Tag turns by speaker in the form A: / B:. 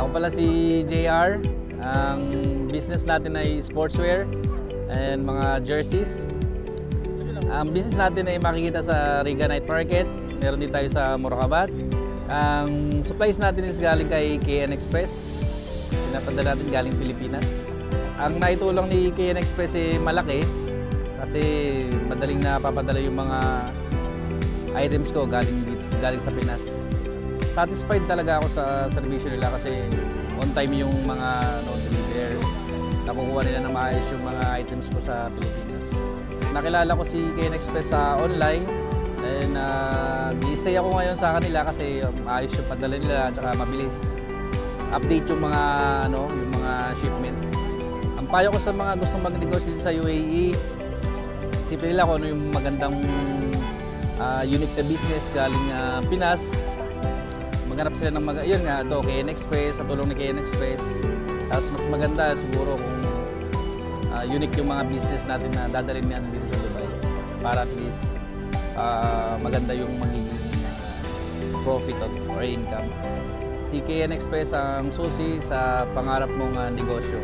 A: Ako pala si JR. Ang business natin ay sportswear and mga jerseys. Ang business natin ay makikita sa Riga Night Market. Meron din tayo sa Moracabat. Ang supplies natin is galing kay KN Express. Pinapadala natin galing Pilipinas. Ang naitulong ni KN Express ay malaki kasi madaling napapadala yung mga items ko galing sa Pinas. Satisfied talaga ako sa servisyo nila kasi on time yung mga deliver. Nakukuha nila na maayos yung mga items ko sa Pilipinas. Nakilala ko si KN Express sa online and di-stay ako ngayon sa kanila kasi maayos yung padala nila at saka mabilis update yung mga yung mga shipment. Ang payo ko sa mga gustong magnegosyo dito sa UAE, isipin nila kung ano yung magandang unique na business galing Pinas. Maghanap sila ng yun nga, ito, KN Express, sa tulong ni KN Express. Tapos mas maganda siguro kung unique yung mga business natin na dadalhin natin dito sa Dubai para at least maganda yung magiging profit or income. Si KN Express ang susi sa pangarap mong negosyo.